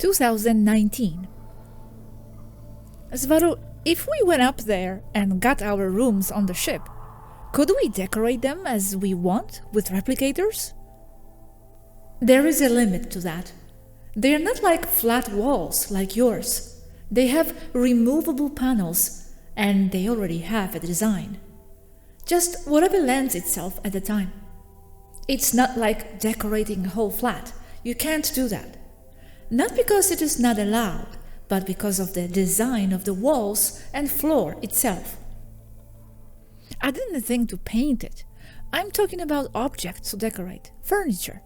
2019. Svaru, if we went up there and got our rooms on the ship, could we decorate them as we want with replicators? There is a limit to that. They are not like flat walls like yours. They have removable panels and they already have a design. Just whatever lends itself at the time. It's not like decorating a whole flat. You can't do that. Not because it is not allowed, but because of the design of the walls and floor itself. I didn't think to paint it. I'm talking about objects to decorate, furniture.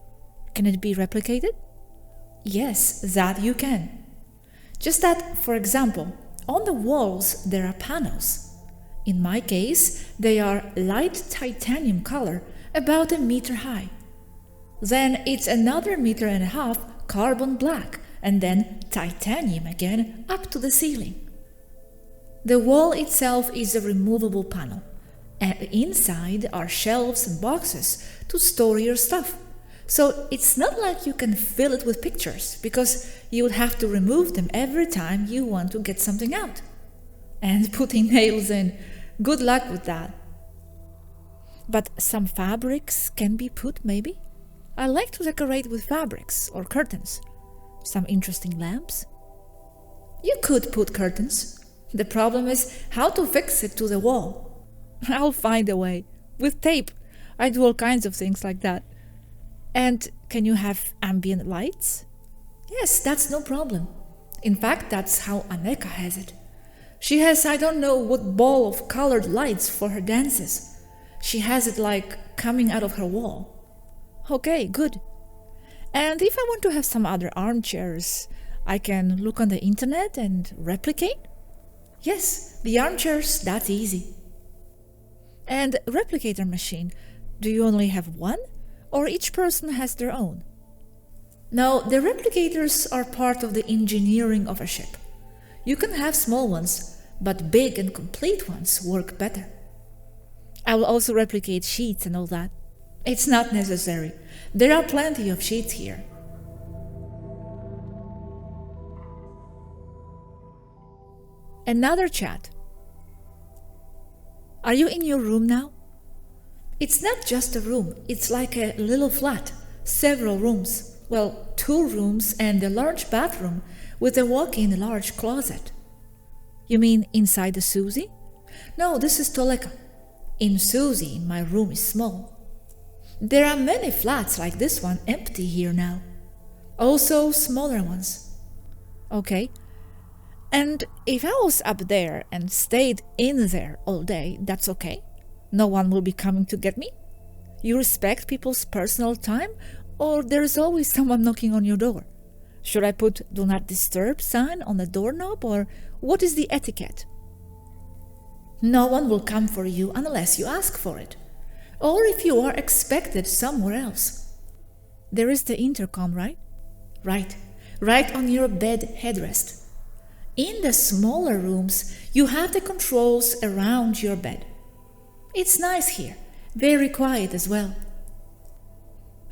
Can it be replicated? Yes, that you can. Just that, for example, on the walls there are panels. In my case, they are light titanium color, about 1 meter high. Then it's another 1.5 meters carbon black, and then titanium again up to the ceiling. The wall itself is a removable panel, and inside are shelves and boxes to store your stuff. So it's not like you can fill it with pictures, because you would have to remove them every time you want to get something out. And putting nails in, good luck with that. But some fabrics can be put, maybe? I like to decorate with fabrics or curtains. Some interesting lamps. You could put curtains. The problem is how to fix it to the wall. I'll find a way. With tape. I do all kinds of things like that. And can you have ambient lights? Yes, that's no problem. In fact, that's how Aneeka has it. She has I don't know what ball of colored lights for her dances. She has it like coming out of her wall. Okay, good. And if I want to have some other armchairs, I can look on the internet and replicate? Yes, the armchairs, that's easy. And replicator machine, do you only have one? Or each person has their own? No, the replicators are part of the engineering of a ship. You can have small ones, but big and complete ones work better. I will also replicate sheets and all that. It's not necessary. There are plenty of sheets here. Another chat. Are you in your room now? It's not just a room, it's like a little flat, several rooms. Well, 2 rooms and a large bathroom with a walk-in large closet. You mean inside the Susie? No, this is Toleka. In Susie, my room is small. There are many flats like this one empty here now. Also smaller ones. Okay. And if I was up there and stayed in there all day, that's okay? No one will be coming to get me? You respect people's personal time, or there's always someone knocking on your door? Should I put "Do Not Disturb" sign on the doorknob, or what is the etiquette? No one will come for you unless you ask for it, or if you are expected somewhere else. There is the intercom, right? Right on your bed headrest. In the smaller rooms, you have the controls around your bed. It's nice here, very quiet as well.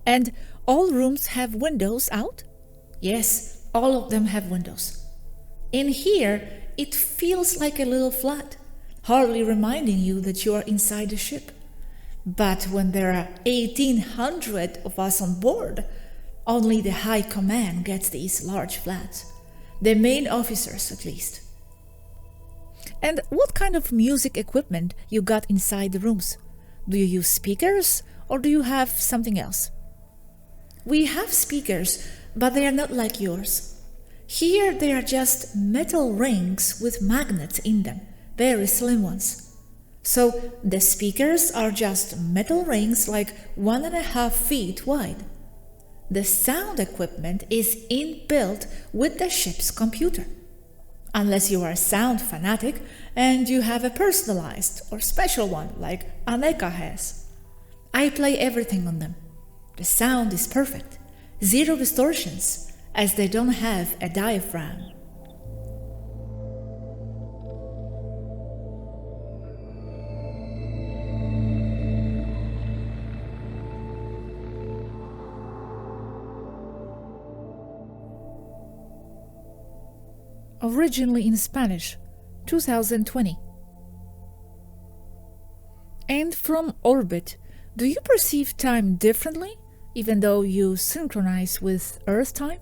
And all rooms have windows out? Yes, all of them have windows. In here, it feels like a little flat, hardly reminding you that you are inside a ship. But when there are 1,800 of us on board, only the high command gets these large flats. The main officers, at least. And what kind of music equipment you got inside the rooms? Do you use speakers or do you have something else? We have speakers, but they are not like yours. Here they are just metal rings with magnets in them, very slim ones. So the speakers are just metal rings like 1.5 feet wide. The sound equipment is inbuilt with the ship's computer. Unless you are a sound fanatic and you have a personalized or special one like Aneeka has. I play everything on them. The sound is perfect, 0 distortions, as they don't have a diaphragm. originally in Spanish, 2020. And from orbit, do you perceive time differently, even though you synchronize with Earth time?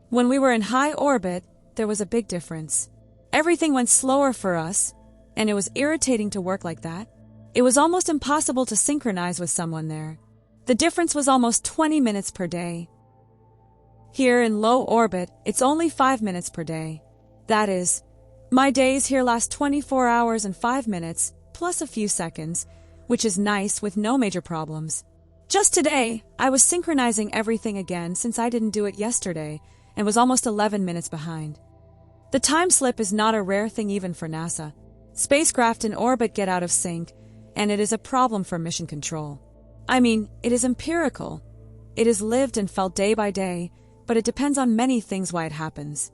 When we were in high orbit, there was a big difference. Everything went slower for us, and it was irritating to work like that. It was almost impossible to synchronize with someone there. The difference was almost 20 minutes per day. Here in low orbit, it's only 5 minutes per day. That is, my days here last 24 hours and 5 minutes, plus a few seconds, which is nice with no major problems. Just today, I was synchronizing everything again since I didn't do it yesterday and was almost 11 minutes behind. The time slip is not a rare thing even for NASA. Spacecraft in orbit get out of sync, and it is a problem for mission control. I mean, it is empirical. It is lived and felt day by day, but it depends on many things why it happens.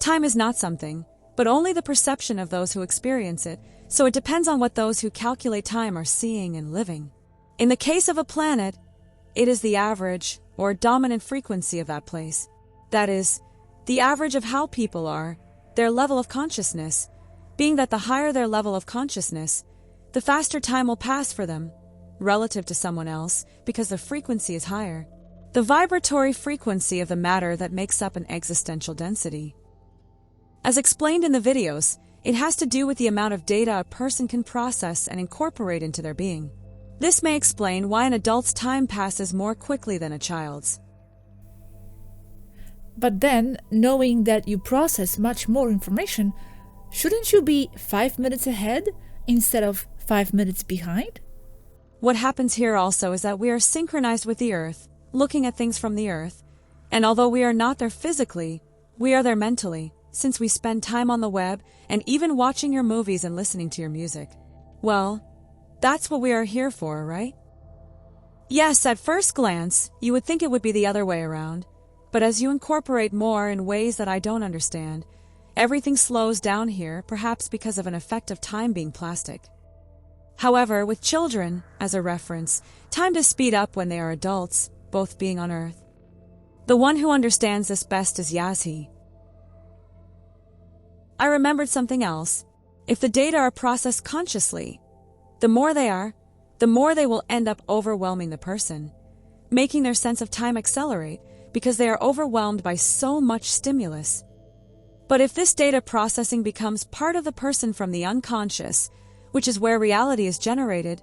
Time is not something, but only the perception of those who experience it, so it depends on what those who calculate time are seeing and living. In the case of a planet, it is the average or dominant frequency of that place. That is, the average of how people are, their level of consciousness, being that the higher their level of consciousness, the faster time will pass for them, relative to someone else, because the frequency is higher. The vibratory frequency of the matter that makes up an existential density. As explained in the videos, it has to do with the amount of data a person can process and incorporate into their being. This may explain why an adult's time passes more quickly than a child's. But then, knowing that you process much more information, shouldn't you be 5 minutes ahead instead of 5 minutes behind? What happens here also is that we are synchronized with the Earth, looking at things from the Earth, and although we are not there physically, we are there mentally, since we spend time on the web and even watching your movies and listening to your music. Well, that's what we are here for, right? Yes, at first glance, you would think it would be the other way around, but as you incorporate more in ways that I don't understand, everything slows down here, perhaps because of an effect of time being plastic. However, with children, as a reference, time does speed up when they are adults, both being on Earth. The one who understands this best is Yazhi. I remembered something else. If the data are processed consciously, the more they are, the more they will end up overwhelming the person, making their sense of time accelerate because they are overwhelmed by so much stimulus. But if this data processing becomes part of the person from the unconscious, which is where reality is generated,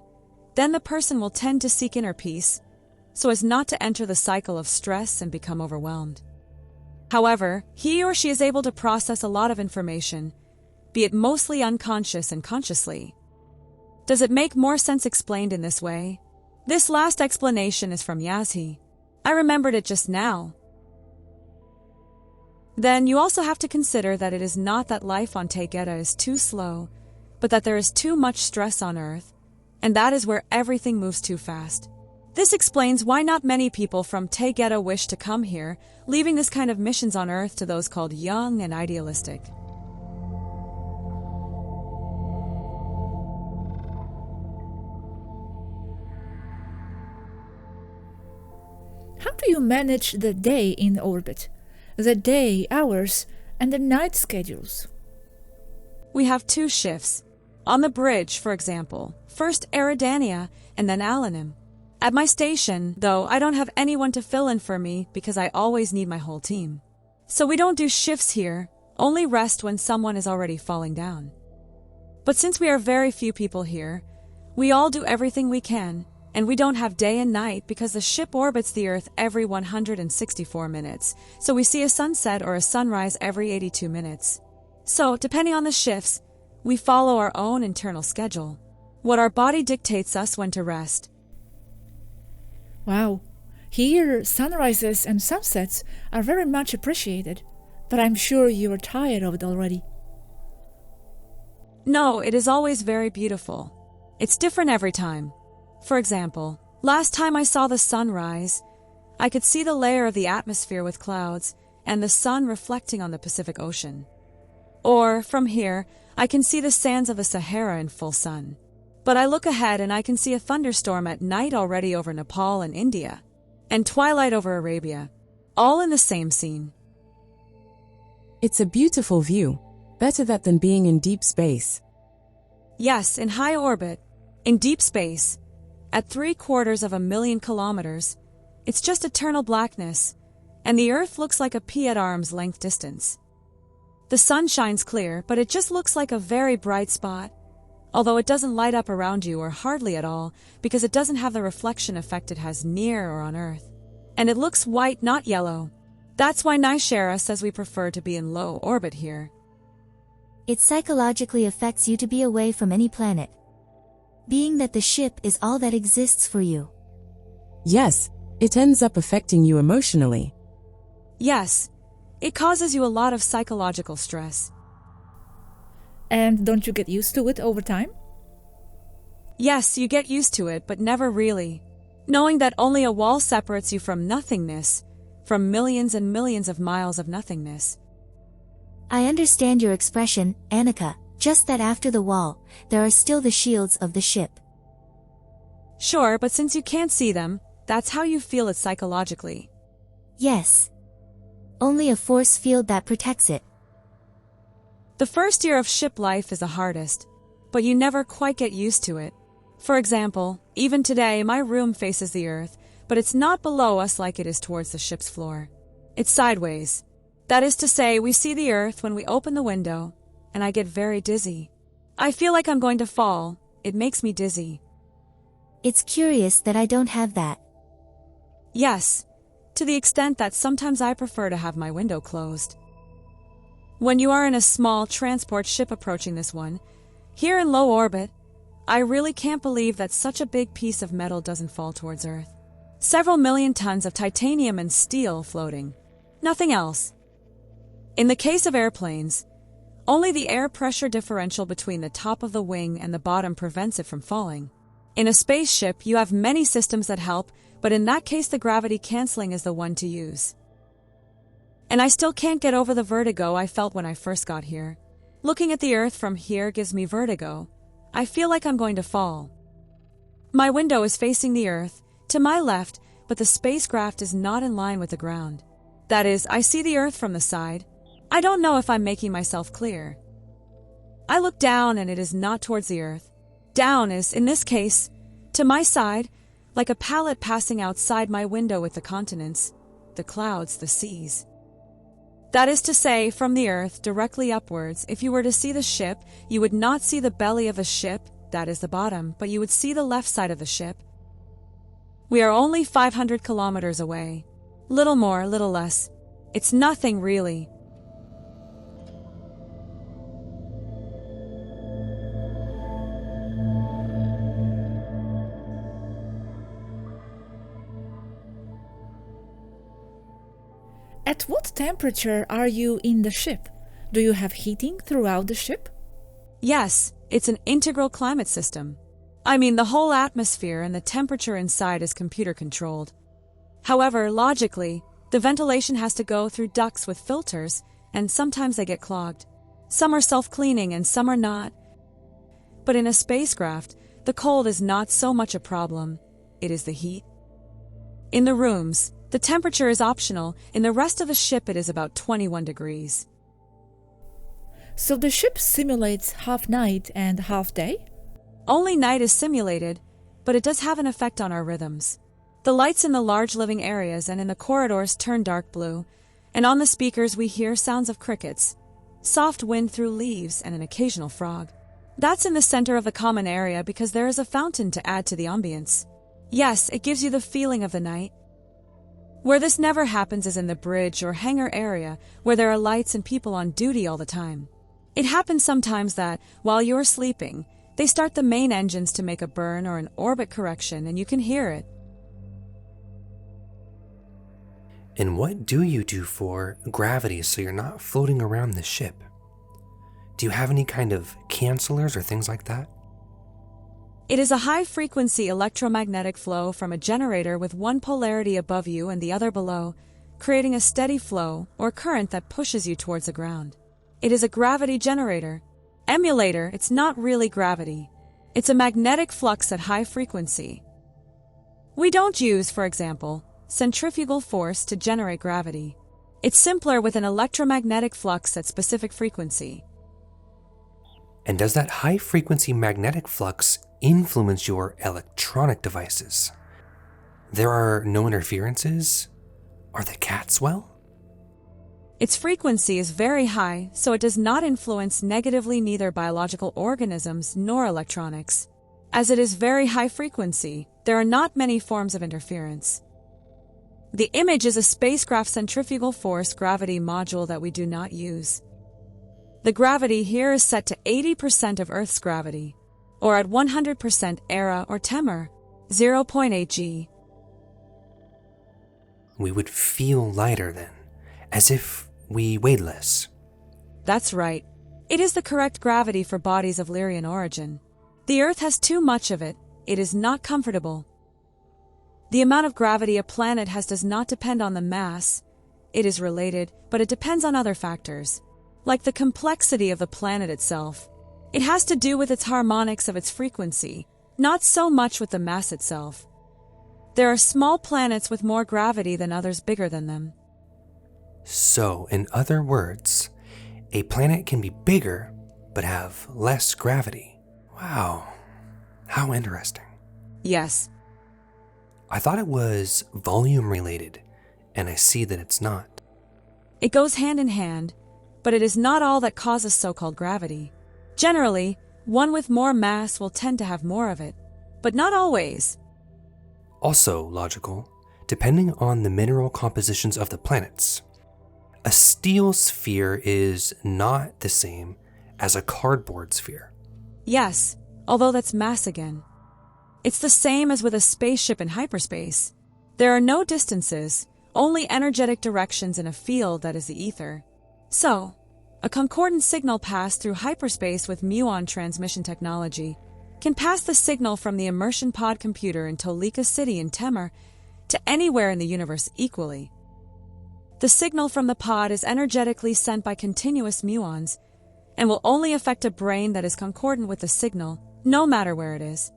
then the person will tend to seek inner peace, so as not to enter the cycle of stress and become overwhelmed. However, he or she is able to process a lot of information, be it mostly unconscious and consciously. Does it make more sense explained in this way? This last explanation is from Yazhi. I remembered it just now. Then you also have to consider that it is not that life on Toleka is too slow, but that there is too much stress on Earth, and that is where everything moves too fast. This explains why not many people from Toleka wish to come here, leaving this kind of missions on Earth to those called young and idealistic. How do you manage the day in orbit, the day, hours, and the night schedules? We have 2 shifts. On the bridge, for example, first ARIEN and then Alenym. At my station, though, I don't have anyone to fill in for me because I always need my whole team. So we don't do shifts here, only rest when someone is already falling down. But since we are very few people here, we all do everything we can, and we don't have day and night because the ship orbits the Earth every 164 minutes, so we see a sunset or a sunrise every 82 minutes. So, depending on the shifts, we follow our own internal schedule, what our body dictates us when to rest. Wow, here sunrises and sunsets are very much appreciated, but I'm sure you are tired of it already. No, it is always very beautiful. It's different every time. For example, last time I saw the sunrise, I could see the layer of the atmosphere with clouds and the sun reflecting on the Pacific Ocean. Or, from here, I can see the sands of the Sahara in full sun. But I look ahead and I can see a thunderstorm at night already over Nepal and India, and twilight over Arabia, all in the same scene. It's a beautiful view. Better that than being in deep space. Yes, in high orbit, in deep space, at 750,000 kilometers, it's just eternal blackness, and the Earth looks like a pea at arm's length distance. The sun shines clear, but it just looks like a very bright spot, although it doesn't light up around you or hardly at all because it doesn't have the reflection effect it has near or on Earth. And it looks white, not yellow. That's why Shara says we prefer to be in low orbit here. It psychologically affects you to be away from any planet, being that the ship is all that exists for you. Yes, it ends up affecting you emotionally. Yes, it causes you a lot of psychological stress. And don't you get used to it over time? Yes, you get used to it, but never really. Knowing that only a wall separates you from nothingness, from millions and millions of miles of nothingness. I understand your expression, Aneeka, just that after the wall, there are still the shields of the ship. Sure, but since you can't see them, that's how you feel it psychologically. Yes. Only a force field that protects it. The first year of ship life is the hardest, but you never quite get used to it. For example, even today my room faces the Earth, but it's not below us like it is towards the ship's floor. It's sideways. That is to say, we see the Earth when we open the window, and I get very dizzy. I feel like I'm going to fall. It makes me dizzy. It's curious that I don't have that. Yes, to the extent that sometimes I prefer to have my window closed. When you are in a small transport ship approaching this one, here in low orbit, I really can't believe that such a big piece of metal doesn't fall towards Earth. Several million tons of titanium and steel floating. Nothing else. In the case of airplanes, only the air pressure differential between the top of the wing and the bottom prevents it from falling. In a spaceship, you have many systems that help, but in that case the gravity canceling is the one to use. And I still can't get over the vertigo I felt when I first got here. Looking at the Earth from here gives me vertigo. I feel like I'm going to fall. My window is facing the Earth, to my left, but the spacecraft is not in line with the ground. That is, I see the Earth from the side. I don't know if I'm making myself clear. I look down and it is not towards the Earth. Down is, in this case, to my side, like a pallet passing outside my window with the continents, the clouds, the seas. That is to say, from the Earth, directly upwards, if you were to see the ship, you would not see the belly of a ship, that is the bottom, but you would see the left side of the ship. We are only 500 kilometers away. Little more, little less. It's nothing really. At what temperature are you in the ship? Do you have heating throughout the ship? Yes, it's an integral climate system. I mean, the whole atmosphere and the temperature inside is computer-controlled. However, logically, the ventilation has to go through ducts with filters, and sometimes they get clogged. Some are self-cleaning and some are not. But in a spacecraft, the cold is not so much a problem. It is the heat. In the rooms, the temperature is optional. In the rest of the ship, it is about 21 degrees. So the ship simulates half night and half day? Only night is simulated, but it does have an effect on our rhythms. The lights in the large living areas and in the corridors turn dark blue, and on the speakers we hear sounds of crickets, soft wind through leaves, and an occasional frog. That's in the center of the common area because there is a fountain to add to the ambience. Yes, it gives you the feeling of the night. Where this never happens is in the bridge or hangar area, where there are lights and people on duty all the time. It happens sometimes that, while you're sleeping, they start the main engines to make a burn or an orbit correction and you can hear it. And what do you do for gravity so you're not floating around the ship? Do you have any kind of cancelers or things like that? It is a high-frequency electromagnetic flow from a generator with one polarity above you and the other below, creating a steady flow or current that pushes you towards the ground. It is a gravity generator. Emulator, it's not really gravity. It's a magnetic flux at high frequency. We don't use, for example, centrifugal force to generate gravity. It's simpler with an electromagnetic flux at specific frequency. And does that high-frequency magnetic flux influence your electronic devices? There are no interferences? Are the cats well? Its frequency is very high, so it does not influence negatively neither biological organisms nor electronics. As it is very high frequency, there are not many forms of interference. The image is a spacecraft centrifugal force gravity module that we do not use. The gravity here is set to 80% of Earth's gravity, or at 100% ARIEN or Temmer, 0.8 g. We would feel lighter then, as if we weighed less. That's right. It is the correct gravity for bodies of Lyrian origin. The Earth has too much of it. It is not comfortable. The amount of gravity a planet has does not depend on the mass. It is related, but it depends on other factors, like the complexity of the planet itself. It has to do with its harmonics of its frequency, not so much with the mass itself. There are small planets with more gravity than others bigger than them. So, in other words, a planet can be bigger, but have less gravity. Wow, how interesting. Yes. I thought it was volume related, and I see that it's not. It goes hand in hand, but it is not all that causes so-called gravity. Generally, one with more mass will tend to have more of it, but not always. Also logical, depending on the mineral compositions of the planets. A steel sphere is not the same as a cardboard sphere. Yes, although that's mass again. It's the same as with a spaceship in hyperspace. There are no distances, only energetic directions in a field that is the ether. So, a concordant signal passed through hyperspace with muon transmission technology can pass the signal from the immersion pod computer in Toleka City in Temmer to anywhere in the universe equally. The signal from the pod is energetically sent by continuous muons and will only affect a brain that is concordant with the signal, no matter where it is.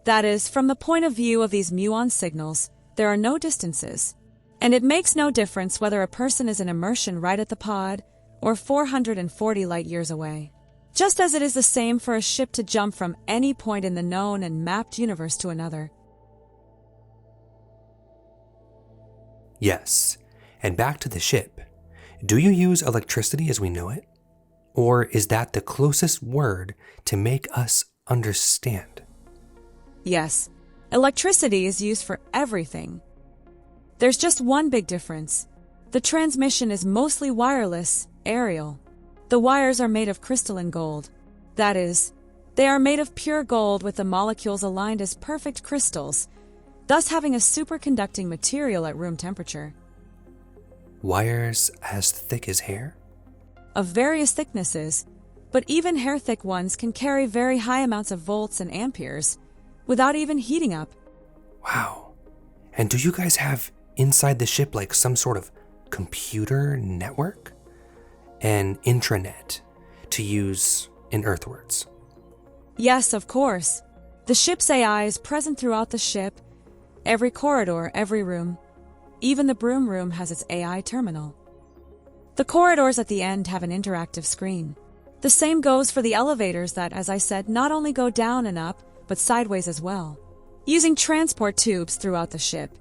That is, from the point of view of these muon signals, there are no distances, and it makes no difference whether a person is in immersion right at the pod or 440 light-years away. Just as it is the same for a ship to jump from any point in the known and mapped universe to another. Yes, and back to the ship. Do you use electricity as we know it? Or is that the closest word to make us understand? Yes, electricity is used for everything. There's just one big difference. The transmission is mostly wireless, aerial. The wires are made of crystalline gold. That is, they are made of pure gold with the molecules aligned as perfect crystals, thus having a superconducting material at room temperature. Wires as thick as hair? Of various thicknesses, but even hair-thick ones can carry very high amounts of volts and amperes without even heating up. Wow. And do you guys have inside the ship like some sort of computer network? An intranet, to use in Earth words. Yes, of course. The ship's AI is present throughout the ship, every corridor, every room. Even the broom room has its AI terminal. The corridors at the end have an interactive screen. The same goes for the elevators that, as I said, not only go down and up, but sideways as well, using transport tubes throughout the ship.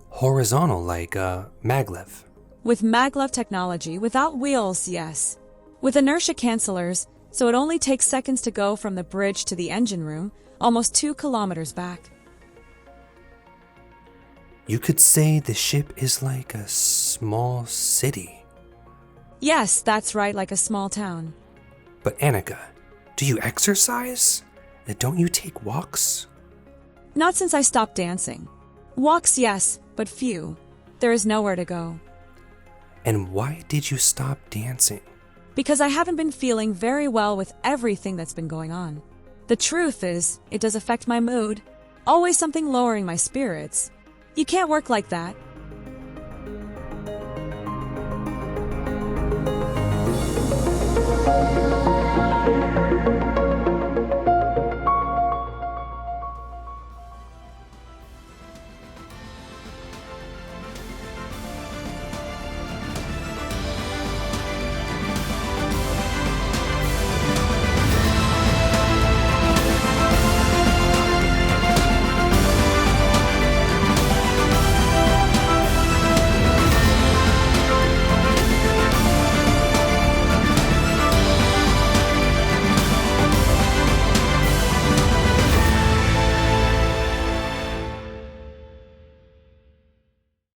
Horizontal like maglev. With maglev technology, without wheels, yes. With inertia cancellers, so it only takes seconds to go from the bridge to the engine room, almost 2 kilometers back. You could say the ship is like a small city. Yes, that's right, like a small town. But Aneeka, do you exercise? Don't you take walks? Not since I stopped dancing. Walks, yes, but few. There is nowhere to go. And why did you stop dancing? Because I haven't been feeling very well with everything that's been going on. The truth is, it does affect my mood. Always something lowering my spirits. You can't work like that.